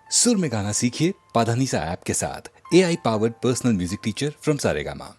सुर में गाना सीखिए पाधानीसा ऐप के साथ। AI powered personal music teacher from Saregama.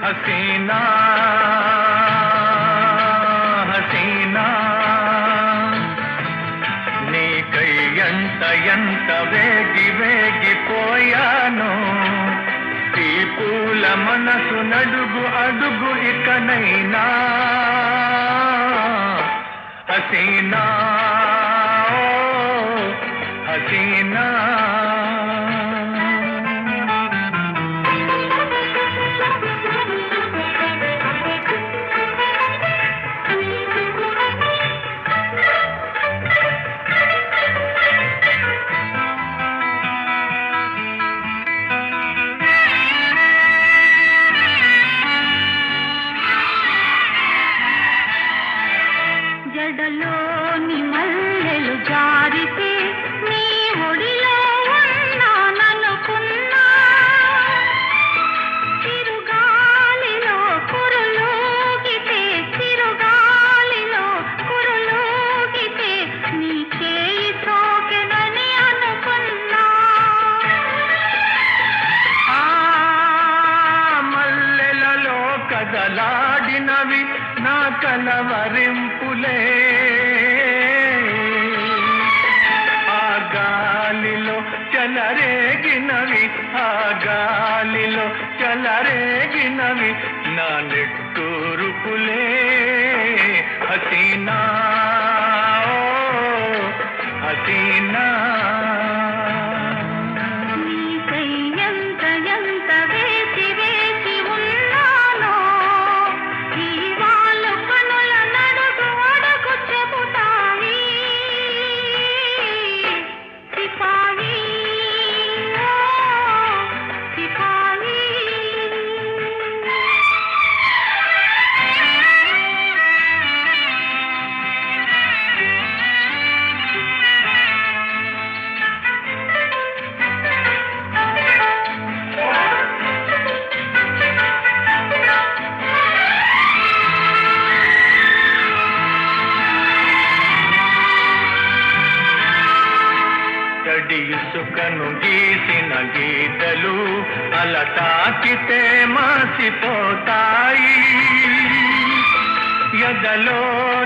हसीना हसीना నీకై ఎంత వేగి వేగిపోయాను ఈ పూల మనసు నడుగు అడుగు ఇకనైనా హసీనా హసీనా జడలోని మల్లెలు జారితే నీ ఒడిలో ఉన్నాననుకున్నా చిరుగాలిలో కురులూగితే చిరుగాలిలో కురులూగితే నీ చేయి సోకెనని అనుకున్నా ఆ మల్లెలలో కదలాడినవి నా కలవరింపులే ఆ గాలిలో చలరేగినవి ఆ గాలిలో చలరేగినవి నా నెట్టూరుపులే హసీనా హసీనా నీకై ఎంత వేసి వేసి ఉన్నానో ఈ వాళ్ళు కనుల నడుగు అడుగు చెబుతాయి సిపాయి ఓ సిపాయి తడి ఇసుకను గీసిన గీతలు అలా తాకితే మాసిపోతాయి ఎదలో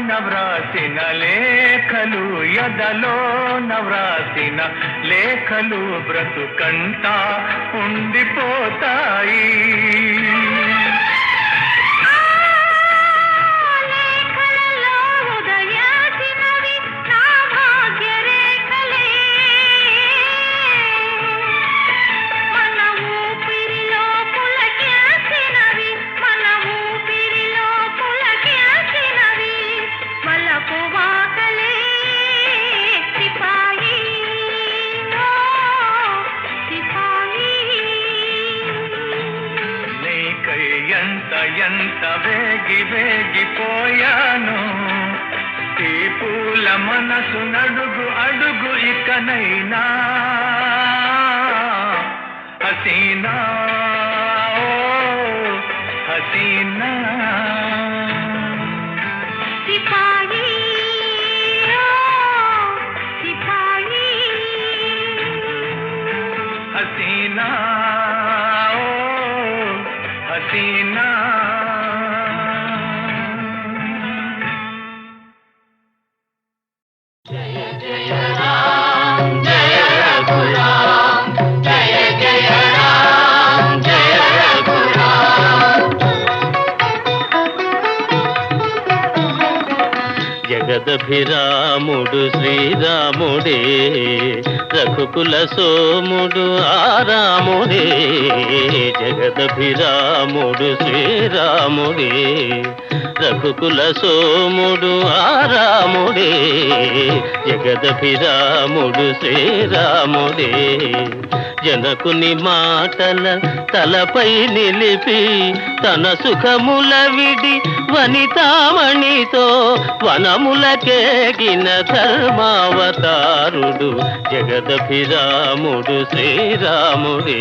నవ్రాసిన లేఖలు ఎదలో నవ్రాసిన లేఖలు బ్రతుకంతా ఉండిపోతాయి లేఖలలో ఉదయాసినవి నా భాగ్యరేఖలే మన ఊపిరిలో పులకించినవి మన ఊపిరిలో పులకించినవి వలపు వాకలే సిపాయి ఓ సిపాయి నీకై ఎంత వేగి వేగిపోయాను ఈ పూల మనసు నడుగు అడుగు ఇకనైనా హసీనా ఓ హసీనా సిపాయి ఓ సిపాయి హసీనా ఓ హసీనా జగదభిరాముడు శ్రీరాముడే రఘుకుల సోముడు ఆరాముడే జగదభిరాముడు శ్రీరాముడే రఘుకుల సోముడు ఆరాముడే జగదభిరాముడు శ్రీరాముడే జనకుని మాటల తలపై నిలిపి తన సుఖముల విడి వనితామణితో వనములకేగిన ధర్మావతారుడు జగదభిరాముడు శ్రీరాముడే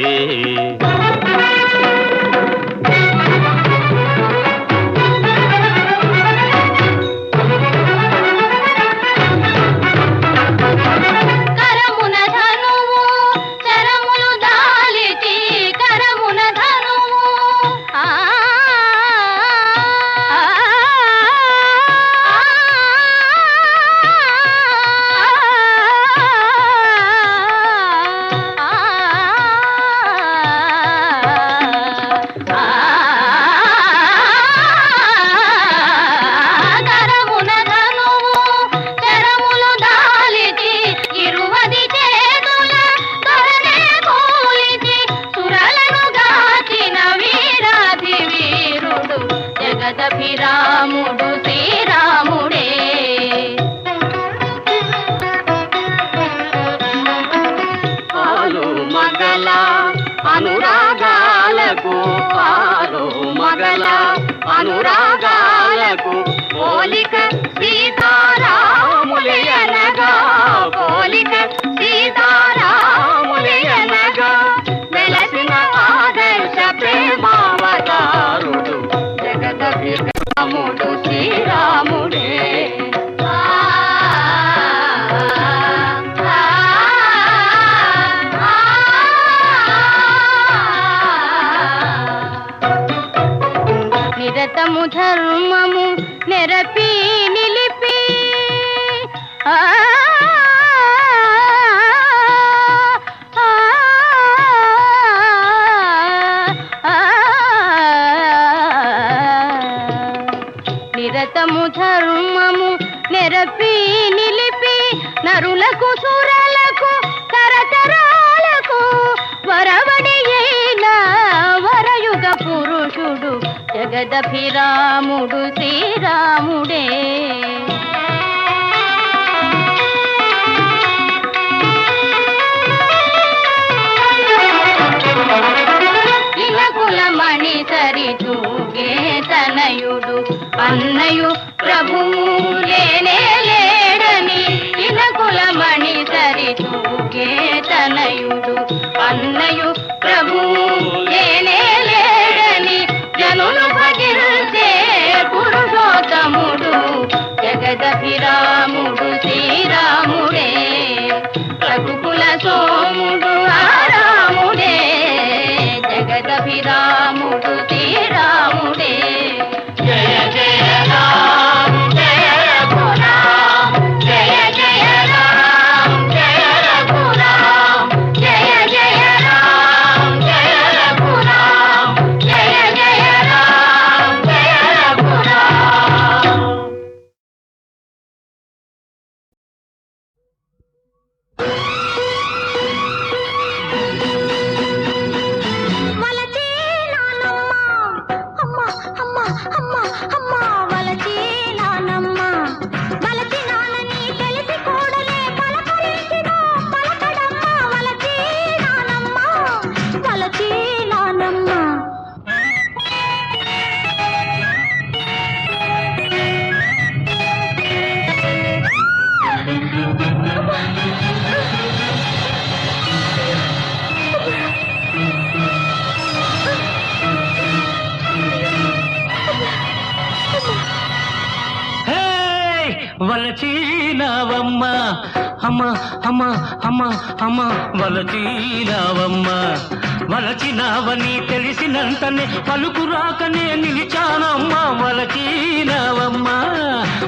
జగదభిరాముడు శ్రీరాముడే పాలు మగల అనురాగాలకు పాలు మగల అనురాగాలకు పోలిక సీతారాములయనగా పోలిక సీతారాములయనగా వెలసిన ఆదర్శ ప్రేమావతారుడు జగదభిరాముడు శ్రీరాముడే నిరతము ధర్మము నెరపి నిలిపి నిరతము ధర్మము నెరపి నిలిపి నరులకు సురలకు తరతరాలకు వరవడి అయిన వరయుగ పురుషుడు జగదభిరాముడు శ్రీరాముడే ఇలకులమణి సరి తూగే తనయుడు అన్నయు ప్రభువు లేనే లేడని ఇలకులమణి సరి తూగే తనయుడు అన్నయు ప్రభువు లేనే లేడని జనులు భగిల్చే పురుషోత్తముడు జగదభిరాముడు శ్రీరాముడే రఘుకుల సోముడు ఆరాముడే జగదభిరాముడు శ్రీరాముడే జయ జయ రామ జయ రఘురామ జయ జయ రామ జయ రఘురామ జయ జయ రామ జయ రఘురామ జయ జయ రామ జయ రఘురామ వలచే నానమ్మ అమ్మ అమ్మ అమ్మ అమ్మ వలచే నానమ్మ వలచి నానని తెలిసి కూడలే పలకరించిన పలకడమ్మ వలచే నానమ్మ వలచే నానమ్మ వలచీనావమ్మ అమ్మ అమ్మ అమ్మ అమ్మ వలచీనావమ్మ వలచినావని తెలిసినంతనే పలుకు రాకనే నిలిచానమ్మ వలచీనావమ్మ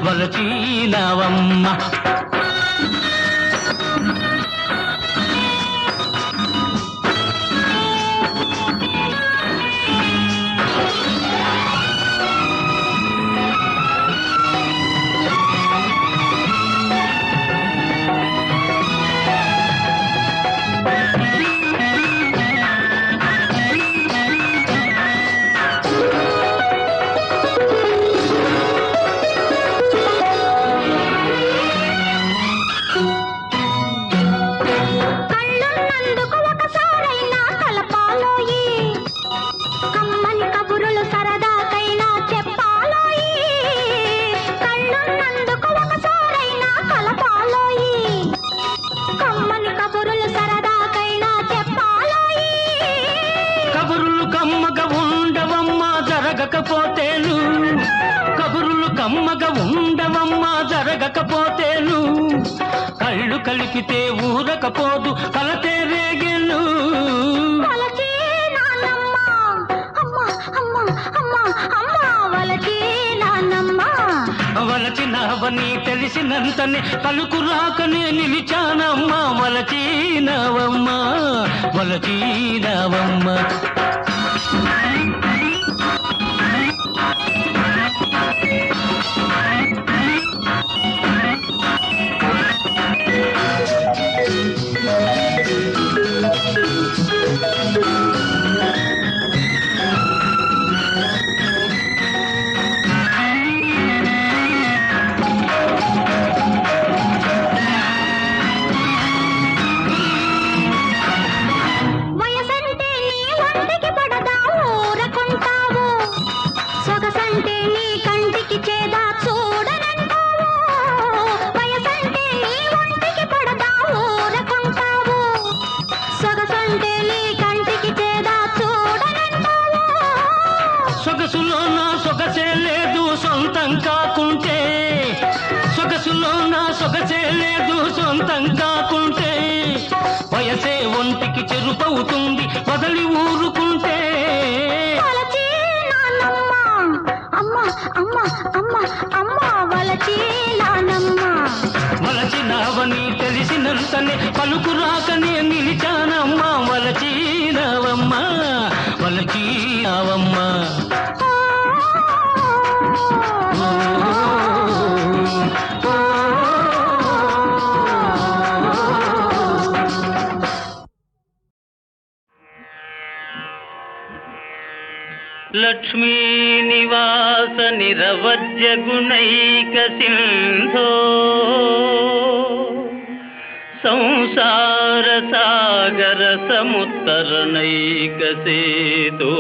వలచీనావమ్మ చూడకపోతేను కళ్ళు కలిపితే ఊరకపోదు కలతే రేగెను. వలచే నానమ్మ అమ్మ అమ్మ అమ్మ అమ్మ వలచే నానమ్మ వలచినవని తెలిసినంతనే పలుకు రాకనే నిలిచానమ్మా వలచినవమ్మ వలచినవమ్మ. వయసంటే నీ ఒంటికి పడదా ఊరకుంటావు సొగసంటే నీ కంటికి చేదా చూడనంటావు. వయసంటే నీ ఒంటికి పడదా ఊరకుంటావు సొగసంటే నీ కంటికి చేదా చూడనంటావు. సొగసులో నా సొగసే లేదు సొంతం కాకుంటే సొగసులో నా సొగసే లేదు సొంతం కాకుంటే వయసే ఒంటికి చెరుపవుతుంది వదలి ఊరుకుంటే. వలచే నానమ్మ అమ్మ అమ్మ అమ్మ అమ్మ వలచే నానమ్మ వలచినవని తెలిసినంతనే పలుకు రాకనే నిలిచానమ్మా వలచినవమ్మ వలచినవమ్మ. లక్ష్మీ నివాస నిరవజ్య గుణైక సింధో సంసార సాగర సముత్తరణైక సేతో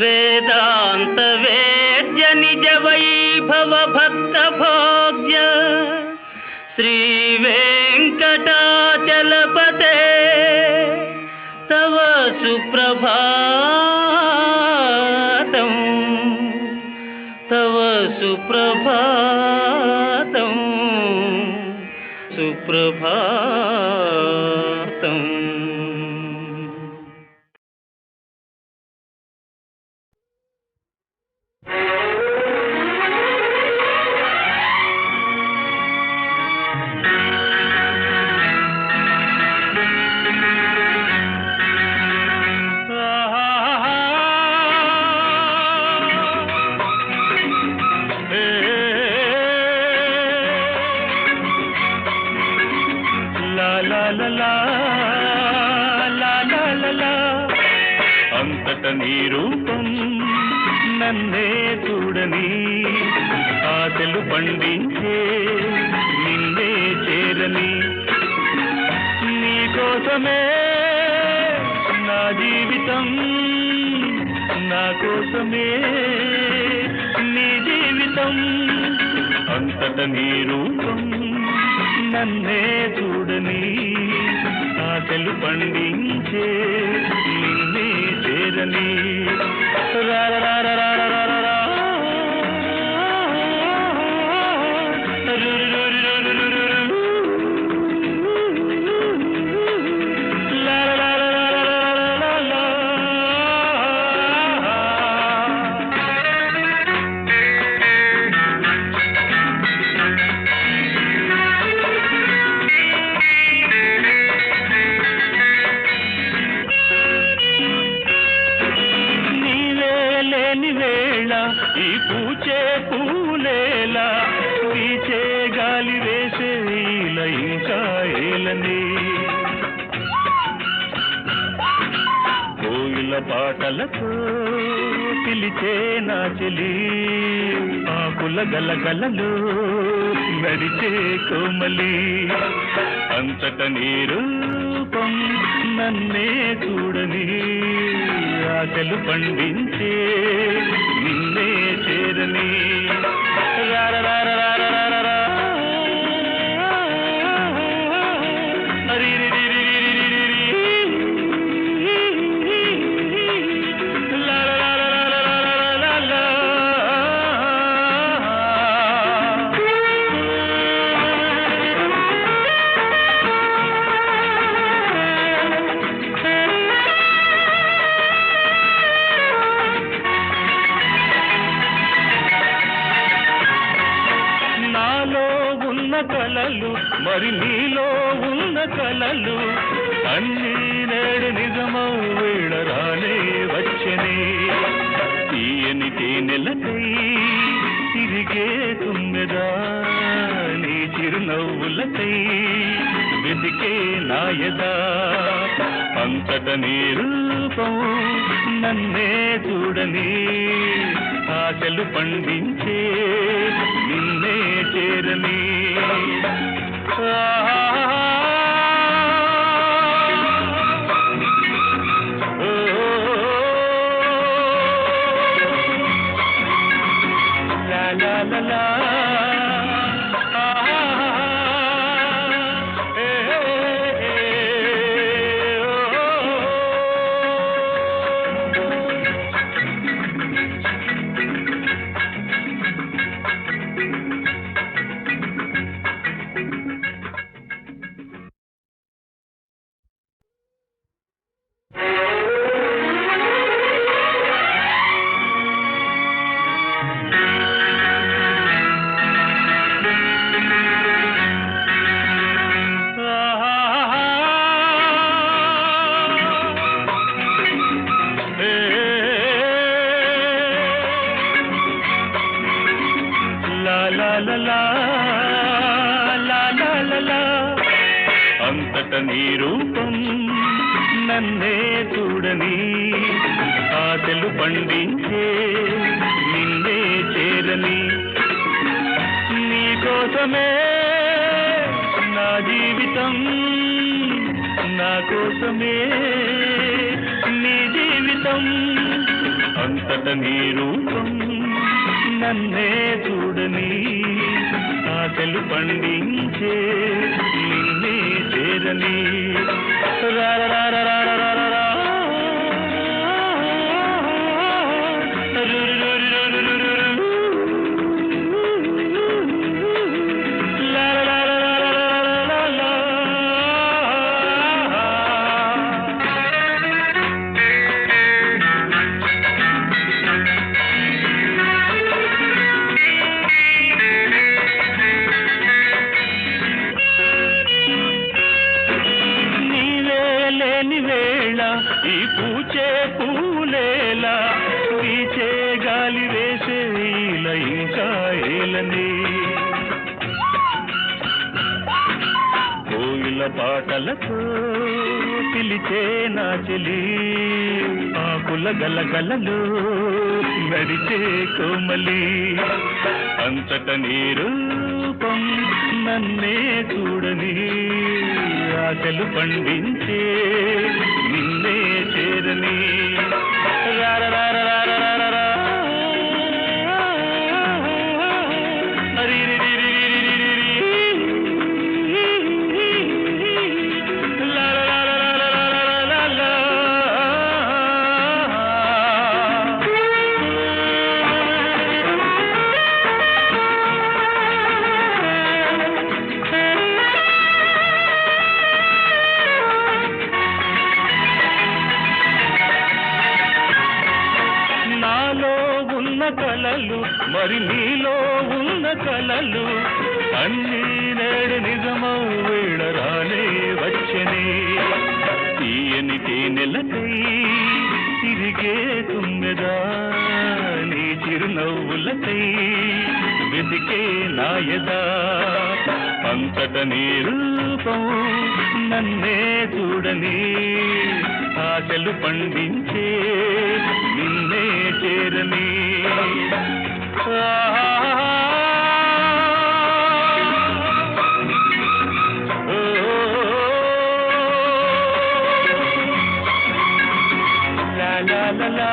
వేదాంత వేద్య నిజ వైభవ భక్త భోగ్య శ్రీ వెంకటాచలపతే తవ సుప్రభాతం తవ సుప్రభాతం సుప్రభాతం. అంతట నీ రూపం నన్నే చూడని ఆశలు పండించే నిన్నే చేరని నీ కోసమే నా జీవితం నా కోసమే నీ జీవితం. అంతట నీ రూపం నన్నే చూడని ఆశలు పండించే నిన్నే చేరని ఈ పూచే పూలేలా వీచే గాలి వేసే ఇంకా ఏలని కోయిల పాటలతో పిలిచే నా చెలి ఆకుల గలగలలో నడిచే కోమలి అంతట నీ రూపం నన్నే చూడని ఆశలు పండించే నిన్నే చేరని మరి నీలో ఉన్న కలలు అన్నీ నేడు నిజమౌ వేళ రానే వచ్చనే తీయని తేనెలకై తిరిగే తుమ్మెదా నీ చిరునవ్వులకై వెతికే నాయదా అంతట నీ రూపం నన్నే చూడని ఆశలు పండించే నిన్నే చేరని లా లా లా లా అంతట నీ రూపం నన్నే చూడని ఆశలు పండించే నిన్నే చేరని నీ కోసమే నా జీవితం నా కోసమే నీ జీవితం అంతట నీ రూపం నన్నే చూడని ఆశలు పండించే నిన్నే చేరని ఈ పూచే పూలేలా వీచే గాలి వేసే ఇలా ఇంకా ఏలని కోయిల పాటలతో పిలిచే నా చెలి ఆకుల గలగలలో నడిచే కోమలి అంతట నీ రూపం నన్నే చూడని ఆశలు పండించే నిన్నే చేరని కలలు మరి నీలో ఉన్న కలలు అన్నీ నేడు నిజమౌ వేళ రానే వచ్చనే తీయని తేనెలకై తిరిగే తుమ్మెదా నీ చిరునవ్వులకై వెతికే నాయదా అంతట నీ రూపం నన్నే చూడని ఆశలు పండించే నిన్నే చేరని లా లా లా లా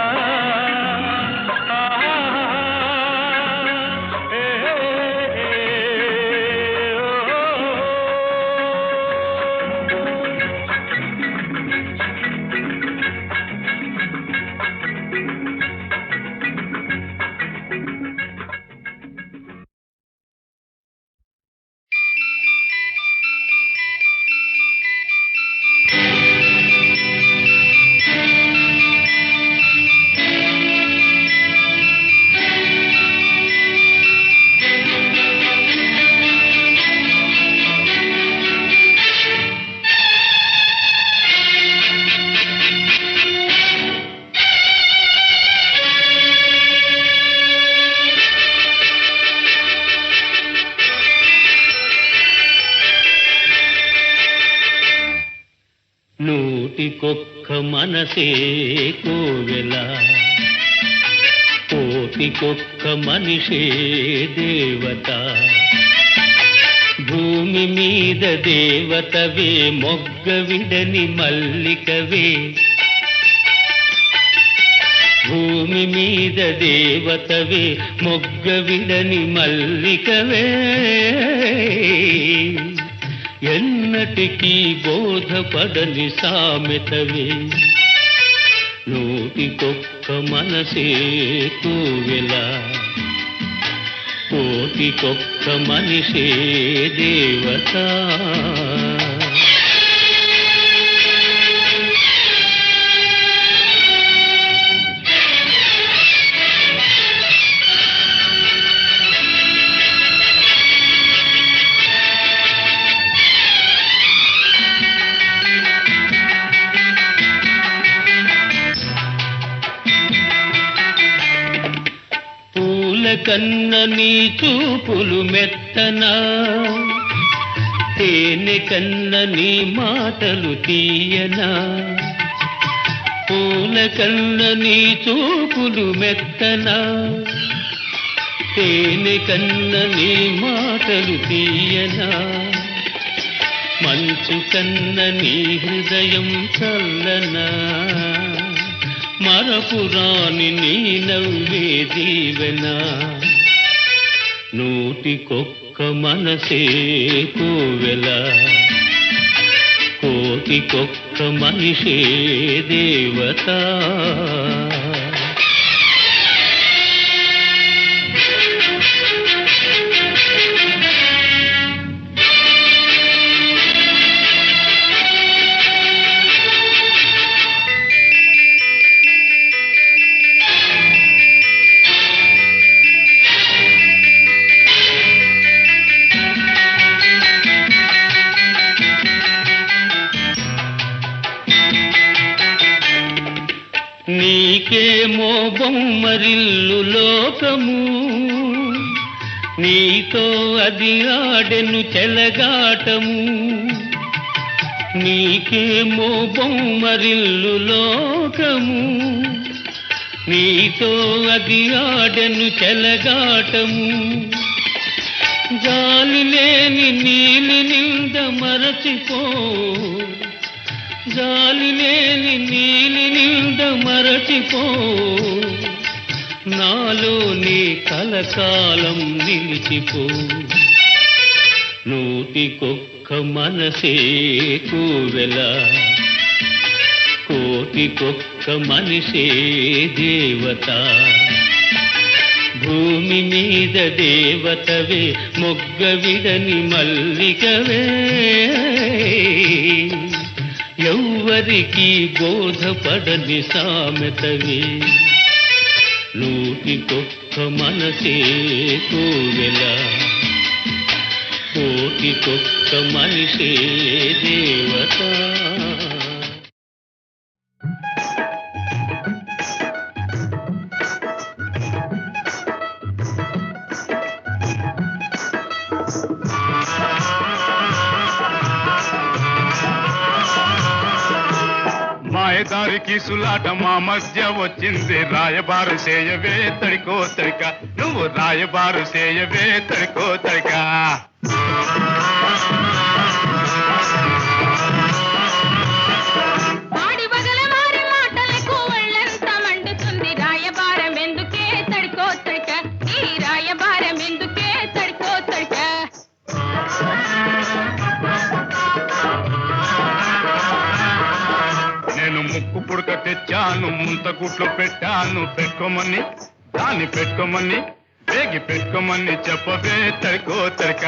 కూటికొక్క మనసే కోవెల కోటికొక్క మనిషే దేవత భూమి మీద దేవతవే మొగ్గ విడని మల్లికవే భూమి మీద దేవతవే మొగ్గ విడని మల్లికవే ఎన్నటికీ బోధపడని సామెతవే నూటికొక్క మనసే కోవెల కోటికొక్క మనిషే దేవత కన్న నీ చూపులు మెత్తనా తేనె కన్న నీ మాటలు తీయనా పూల కన్న నీ చూపులు మెత్తనా తేనె కన్న నీ మాటలు తీయనా మంచు కన్న నీ హృదయం చల్లనా మరపురాని నీ నవ్వే దీవెన నూటికొక్క మనసే కోవెల కోటికొక్క మనిషే దేవత నీకేమో బొమ్మరిల్లు లోకము నీతో అది ఆడెను చెలగాటము నీకేమో బొమ్మరిల్లు లోకము నీతో అది ఆడెను చెలగాటము జాలి లేని నీలి నింద మరచిపో జాలి లేని నీలి నింద మరచిపో నాలో నీ కలకాలం నిలిచిపో నూటికొక్క మనసే కోవెల కోటికొక్క మనిషే దేవత భూమి మీద దేవతవే మొగ్గ విడని మల్లికవే ఎవ్వరికి బోధపడని సామెతవే నూటికొక్క మనసే కోవెల కోటికొక్క మనిషే దేవత మాయదారికి సులాట మా మధ్య వచ్చింది రాయబారు చేయవే తడికో తడిక నువ్వు రాయబారు చేయవే తడికో తడిక వాడి బగల వారి మాటలకు ఒళ్ళంతా మండుతుంది రాయబారం ఎందుకే తడికో తడిక ఈ రాయబారం ఎందుకే తడికో తడిక నేను ముక్కు పుడక తెచ్చాను ముంత గుట్లు పెట్టాను పెట్టుకోమని దాన్ని పెట్టుకోమని వేగి పెట్టుకోమని చెప్పవే తడికో తడిక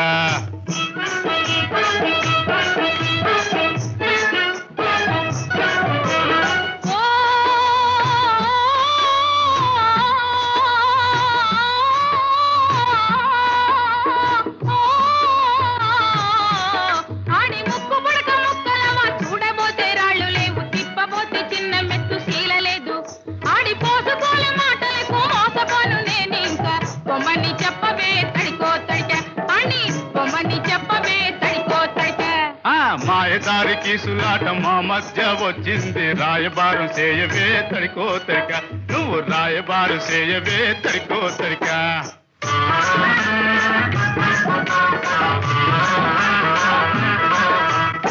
ఆడి ముక్కు పుడక ముక్కలవా చూడబోతే రాళ్ళు లేవు తిప్పబోతే చిన్న మెత్తు శీల లేదు ఆడి పోసుకోలే మాటలకు మోసపోను నేను ఇంకా బొమ్మని చెప్పవే తడికో తడిక అని బొమ్మని చెప్పవే తడికో తడిక దారి కీసులాట మా మధ్య వచ్చింది రాయబారం చేయవే తడికో తడిక నువ్వు రాయబారం చేయవే తడికో తడిక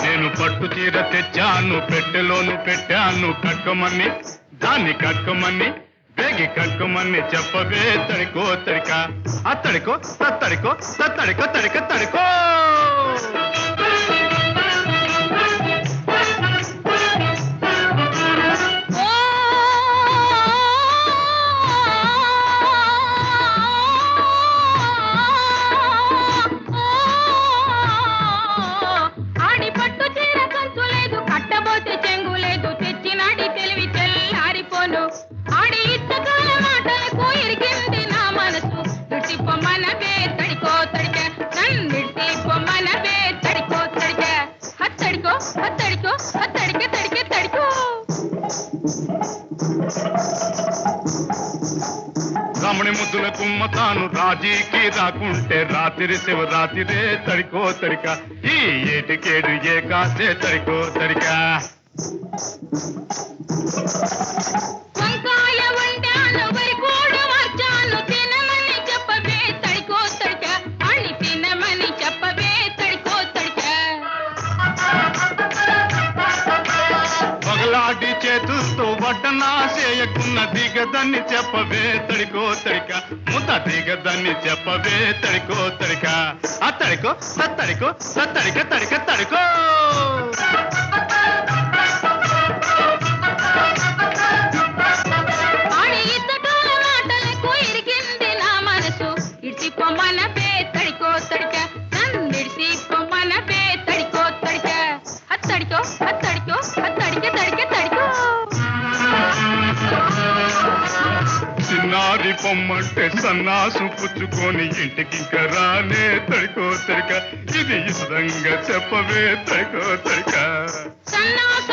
నేను పట్టు చీర తెచ్చాను పెట్టెలోను పెట్టాను కట్టుమని దాన్ని కట్టుమని బేగి కట్టుమని చెప్పవే తడికో తడిక అత్తడికో తత్తడికో తత్తడికో తడిక తడికో రమణి ముద్దుల కుమ్మతాను రాజీకి రాకుంటే రాత్రి శివరాత్రిరే తడికో తడిక ఈ ఏటికేడు ఏ కాసే తడికో తడిక వంకాయ వండాను వరికోడు మార్చాను తినమని చెప్పవే తడికో తడిక అని తినమని చెప్పవే తడికో తడిక పగలాడి చేతులతో వడ్డనా చేయకున్న దిగదని చెప్పవే తడికో తడిక ముద్ద దిగదని చెప్పవే తడికో తడిక అత్తడికో తత్తడికో తత్తడిక తడిక తడికో ఆడి ఇద్దటోల మాటలకు ఇరిగింది నా మనసు ఇడిసి పొమ్మనవే తడికో తడిక నన్నిడిసి పొమ్మనవే తడికో తడిక అత్తడికో అత్తడికో అత్తడిక తడిక తడికో చిన్నారి పొమ్మంటే సన్నాసు పుచ్చుకొని ఇంటికింక రానే తడికో తడిక ఇది ఇష్టంగా చెప్పవే తడికో తడిక సన్నాస